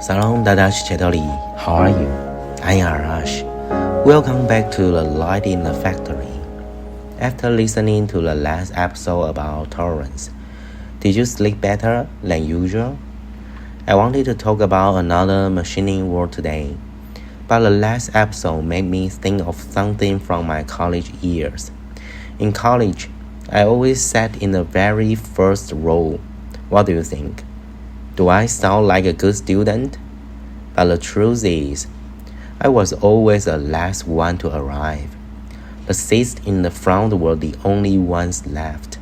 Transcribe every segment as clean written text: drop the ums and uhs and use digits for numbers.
Salam Dadash Chetali, how are you? I'm Arash. Welcome back to the Light in the Factory. After listening to the last episode about tolerance, did you sleep better than usual? I wanted to talk about another machining word today, but the last episode made me think of something from my college years. In college, I always sat in the very first row. What do you think? Do I sound like a good student? But the truth is, I was always the last one to arrive. The seats in the front were the only ones left.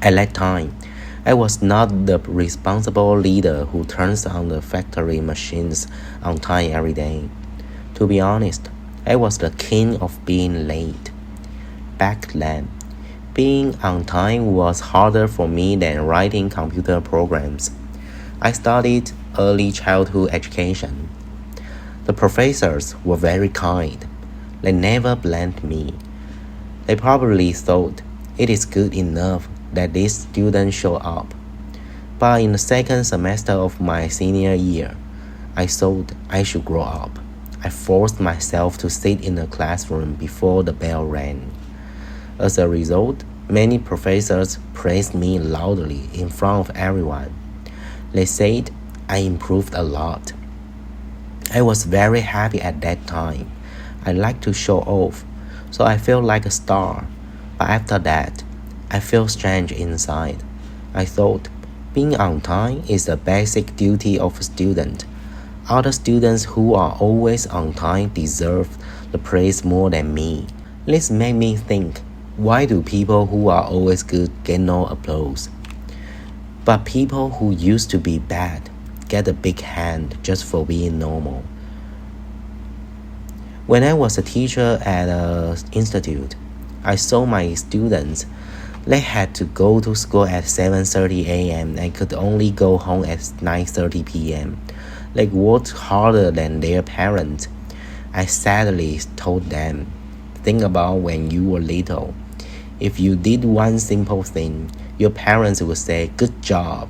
At that time, I was not the responsible leader who turns on the factory machines on time every day. To be honest, I was the king of being late. Back then, being on time was harder for me than writing computer programs. I studied early childhood education. The professors were very kind. They never blamed me. They probably thought it is good enough that this student show up. But in the second semester of my senior year, I thought I should grow up. I forced myself to sit in the classroom before the bell rang. As a result, many professors praised me loudly in front of everyone. They said I improved a lot. I was very happy at that time. I liked to show off, so I felt like a star. But after that, I felt strange inside. I thought being on time is a basic duty of a student. Other students who are always on time deserve the praise more than me. This made me think, why do people who are always good get no applause? But people who used to be bad get a big hand just for being normal. When I was a teacher at an institute, I saw my students. They had to go to school at 7:30 a.m. and could only go home at 9:30 p.m. They worked harder than their parents. I sadly told them, think about when you were little. If you did one simple thing, your parents would say, good job.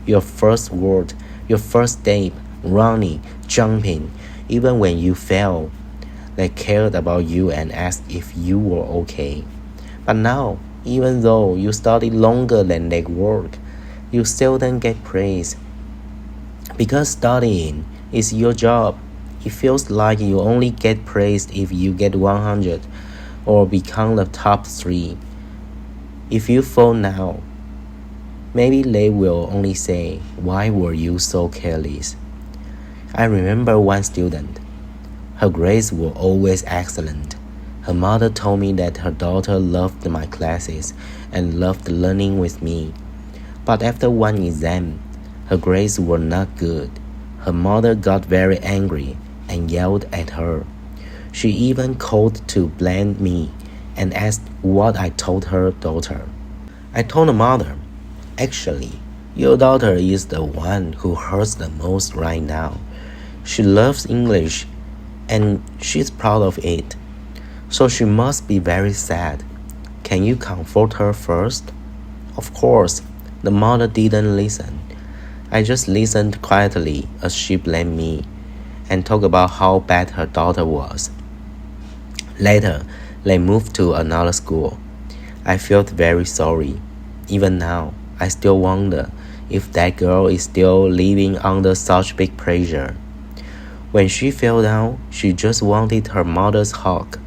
Your first word, your first step, running, jumping, even when you failed, they cared about you and asked if you were okay. But now, even though you study longer than they work, you seldom get praise. Because studying is your job, it feels like you only get praised if you get 100 or become the top 3. If you fall now, maybe they will only say, why were you so careless? I remember one student. Her grades were always excellent. Her mother told me that her daughter loved my classes and loved learning with me. But after one exam, her grades were not good. Her mother got very angry and yelled at her. She even called to blame me and asked what I told her daughter. I told the mother, actually, your daughter is the one who hurts the most right now. She loves English and she's proud of it. So she must be very sad. Can you comfort her first? Of course, the mother didn't listen. I just listened quietly as she blamed me and talked about how bad her daughter was. Later, they moved to another school. I felt very sorry. Even now, I still wonder if that girl is still living under such big pressure. When she fell down, she just wanted her mother's hug,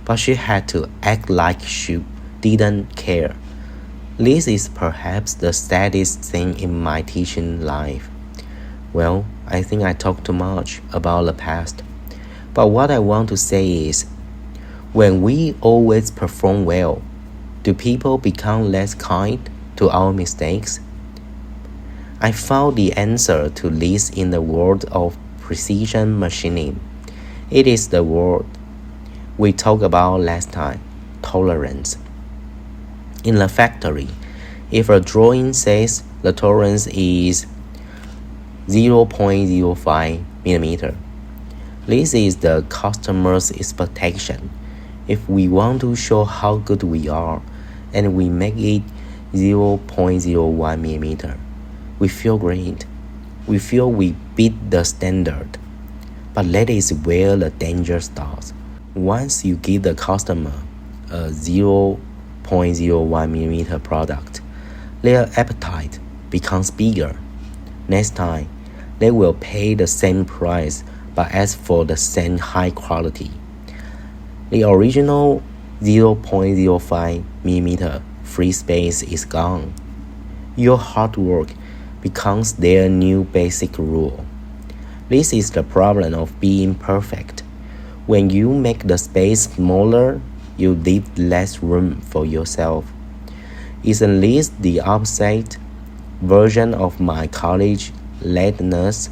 but she had to act like she didn't care. This is perhaps the saddest thing in my teaching life. Well, I think I talked too much about the past. But what I want to say is, when we always perform well, do people become less kind to our mistakes? I found the answer to this in the world of precision machining. It is the word we talked about last time, tolerance. In the factory, if a drawing says the tolerance is 0.05 millimeter, this is the customer's expectation. If we want to show how good we are and we make it 0.01 millimeter, we feel great. we feel we beat the standard. But that is where the danger starts. Once you give the customer a 0.01mm product, their appetite becomes bigger. Next time, they will pay the same price but ask for the same high quality. The original 0.05mm free space is gone. Your hard work becomes their new basic rule. This is the problem of being perfect. When you make the space smaller, you leave less room for yourself. Isn't this the opposite version of my college lateness?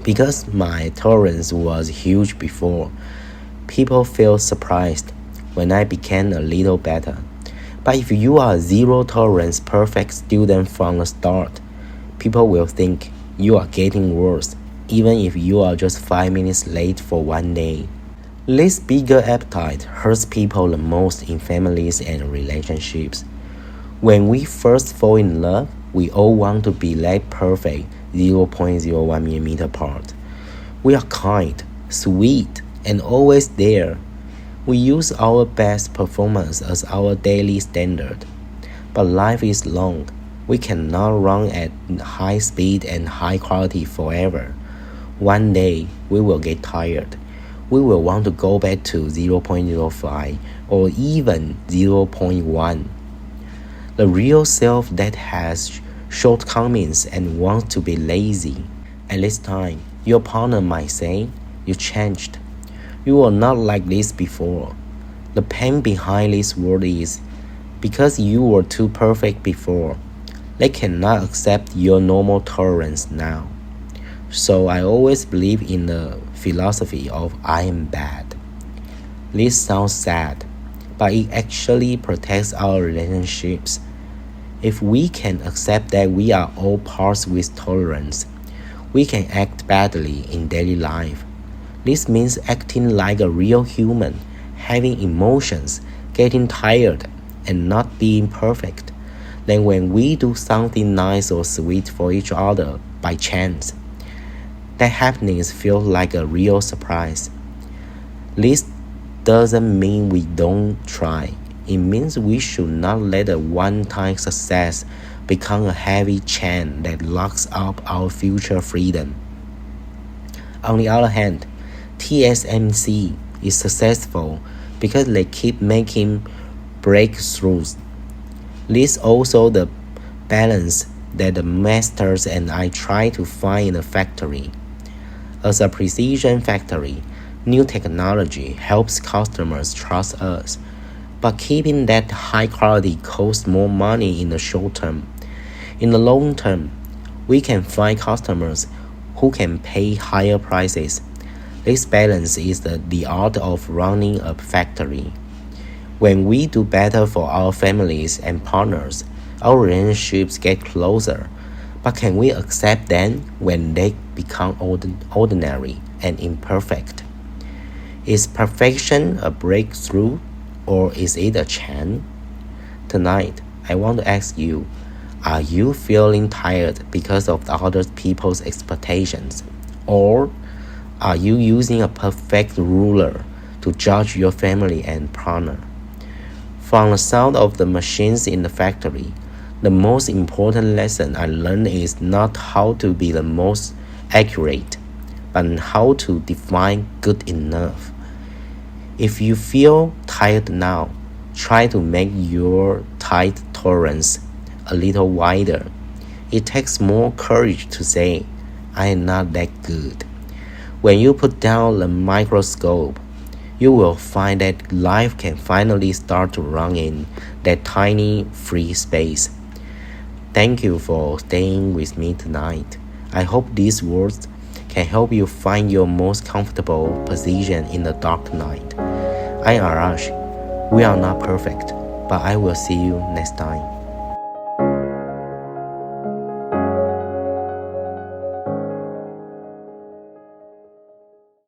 Because my tolerance was huge before, people felt surprised when I became a little better. But if you are a zero tolerance perfect student from the start, people will think you are getting worse, even if you are just 5 minutes late for one day. This bigger appetite hurts people the most in families and relationships. When we first fall in love, we all want to be that perfect 0.01mm apart. We are kind, sweet, and always there. We use our best performance as our daily standard. But life is long. We cannot run at high speed and high quality forever. One day, we will get tired. We will want to go back to 0.05 or even 0.1. The real self that has shortcomings and wants to be lazy. At this time, your partner might say, "You changed. You were not like this before." The pain behind this word is because you were too perfect before. They cannot accept your normal tolerance now. So I always believe in the philosophy of I am bad. This sounds sad, but it actually protects our relationships. If we can accept that we are all parts with tolerance, we can act badly in daily life. This means acting like a real human, having emotions, getting tired, and not being perfect. Then when we do something nice or sweet for each other by chance, that happiness feels like a real surprise. This doesn't mean we don't try. It means we should not let a one-time success become a heavy chain that locks up our future freedom. On the other hand, TSMC is successful because they keep making breakthroughs. This is also the balance that the masters and I try to find in a factory. As a precision factory, new technology helps customers trust us, but keeping that high quality costs more money in the short term. In the long term, we can find customers who can pay higher prices. This balance is the art of running a factory. When we do better for our families and partners, our relationships get closer. But can we accept them when they become ordinary and imperfect? Is perfection a breakthrough, or is it a chain? Tonight, I want to ask you, are you feeling tired because of other people's expectations? Or are you using a perfect ruler to judge your family and partner? From the sound of the machines in the factory, the most important lesson I learned is not how to be the most accurate, but how to define good enough. If you feel tired now, try to make your tight tolerance a little wider. It takes more courage to say, I am not that good. When you put down the microscope, you will find that life can finally start to run in that tiny free space. Thank you for staying with me tonight. I hope these words can help you find your most comfortable position in the dark night. I'm Arash. We are not perfect, but I will see you next time.